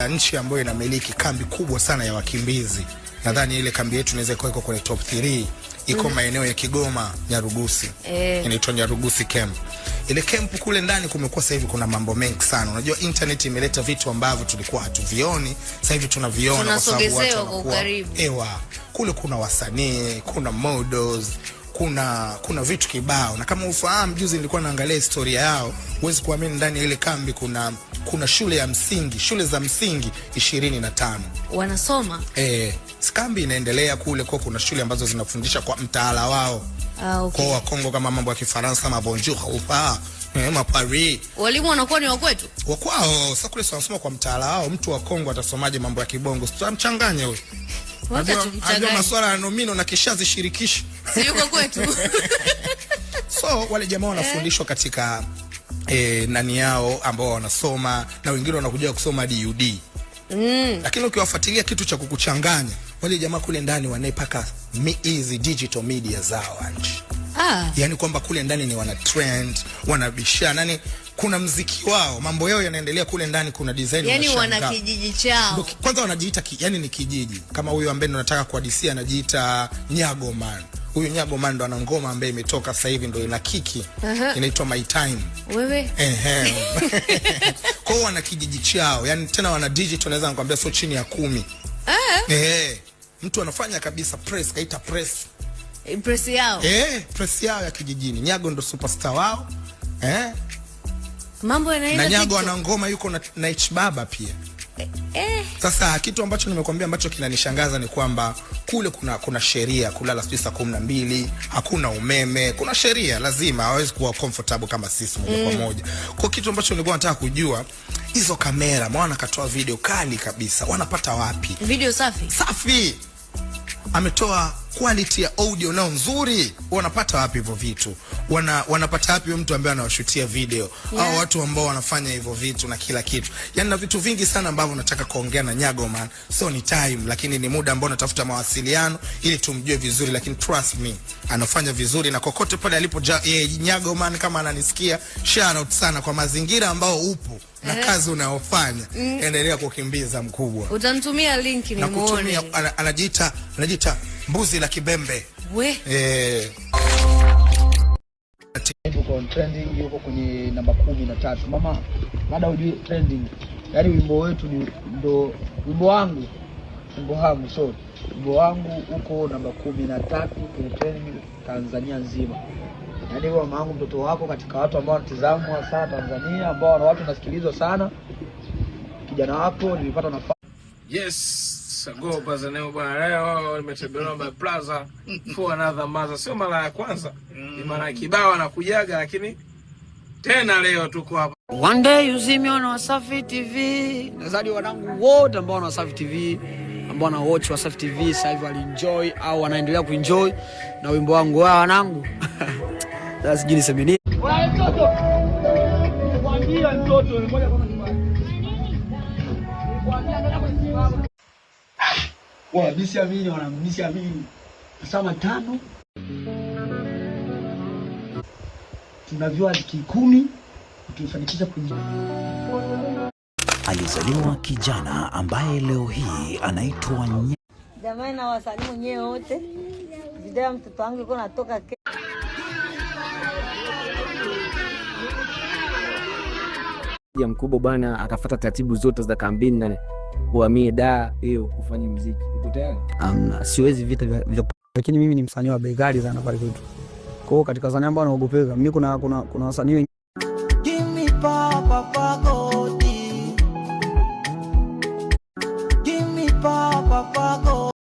nchi ambayo inamiliki kambi kubwa sana ya wakimbizi. Nadhani ile kambi yetu inaweza kuwa iko kwenye top 3. Iko maeneo ya Kigoma, Nyarugusi. Inaitwa Nyarugusi camp. Ile camp kule ndani kumekuwa sasa hivi kuna mambo mengi sana. Unajua internet imeleta vitu ambavyo tulikuwa hatuvioni, sasa hivi tunaviona kwa sababu watu wanakuwa ewa. Kule kuna wasanii, kuna models, kuna vitu kibao. Na kama ufahamu, juzi nilikuwa naangalia historia yao, huwezi kuamini ndani ile kambi kuna shule ya msingi, shule za msingi 25 wanasoma. Kambi inaendelea kule, kwa kuna shule ambazo zinafundisha kwa mtaala wao. Okay. Kwa Kongo kama mambo ya Kifaransa, ma bonjour, upa, ma Paris. Walimu wanakuwa ni wa kwetu. Wa kwao, sasa kule wanasoma kwa mtaala wao. Mtu wa Kongo atasomaje mambo ya Kibongo? Tutamchanganya huyo. Ndio masuala ya nomino na kishazi shirikishi. Si yuko kwetu. So wale jamaa wanafundishwa katika nani yao ambao wanasoma, na wengine wanakuja kusoma DUD. Lakini ukiwafuatilia kitu cha kukuchanganya, wale jamaa kule ndani wanaipaka hizi digital media zao anji. Yani kwamba kule ndani ni wana trend, wanabishana, yani kuna mziki wao, mambo yao yanaendelea kule ndani, kuna design, yani wana kijiji chao. Kwanza wanajiita yani ni kijiji. Kama huyu ambaye nataka kuhadisia anajiita Nyago Man. Huyu Nyago Man ndo ana ngoma ambaye imetoka sasa hivi ndo ina kiki. Inaitwa My Time. Wewe? Kwa wana kijiji chao, yani tena wana digital, naweza nikwambia sio chini ya 10. Mtu anafanya kabisa press, kaita press. Press yao. Press yao ya kijijini. Nyago ndo superstar wao. Mambo yanaenda. Na Nyago ana ngoma yuko na Ichbaba pia. Sasa kitu ambacho nimekwambia ambacho kinanishangaza ni kwamba kule kuna sheria kulala saa 12, hakuna umeme, kuna sheria, lazima hawezi kuwa comfortable kama sisi moja kwa moja. Kwa kitu ambacho nilikuwa nataka kujua, hizo kamera mwana katoa video kali kabisa, wanapata wapi? Video safi. Safi. Ametoa quality ya audio nao nzuri. Wanapata wapi hivyo vitu? Wanapata wapi mtu ambaye anawashutia video? Au watu ambao wanafanya hivyo vitu na kila kitu? Yaani na vitu vingi sana ambavyo nataka kuongea na Nyago Man. So ni time, lakini ni muda ambao natafuta mawasiliano ili tumjue vizuri, lakini trust me, anafanya vizuri na kokote pale alipo Nyago Man kama ananisikia, shout out sana kwa mazingira ambao upo na kazi unayofanya. Endelea kukimbiza mkubwa. Utanitumia link ni muone. Anajiita Mbuzi la Kibembe. Yuko trending, yuko kwenye namba 13. Mama, mada ujue trending. Yaani wimbo wetu ndo wimbo wangu uko namba 13 kwenye trending Tanzania nzima. Yaani wewe mama yangu, mtoto wako katika watu ambao wanatazamwa sana Tanzania, ambao wana watu wanasikilizwa sana. Kijana wako nilipata nafasi. Yes, go Bazaneo bwana, leo nimetembelewa by Plaza for another mother. Sio mara ya kwanza, ni mara kibao anakujaga, lakini tena leo tuko hapa. One day you see me on Wasafi TV. Nazadi wanangu wote ambao wana Wasafi TV, ambao wana watch Wasafi TV sasa hivi walienjoy au wanaendelea kuenjoy na wimbo wangu. Wanangu. Sasa sijui niseme nini. Wewe mtoto. Mwambie mtoto mmoja kama ni Wanamisiamini, wanamisiamini. Sama 5. Tunavyoa 10 tukifanikisha kwenye. Alizaliwa kijana ambaye leo hii anaitwa Jamani, na wasalimu nyewe wote. Video mtoto wangu yuko natoka ya mkubwa bana akafuata taratibu zote za kambini na kuhamia hiyo kufanya muziki. Uko tayari? Siwezi vita vya, lakini mimi ni msanii wa bei ghali sana pale kwetu. Kwa hiyo katika wasanii ambao wanaogopeka, mimi kuna wasanii wengi. Give me papa pako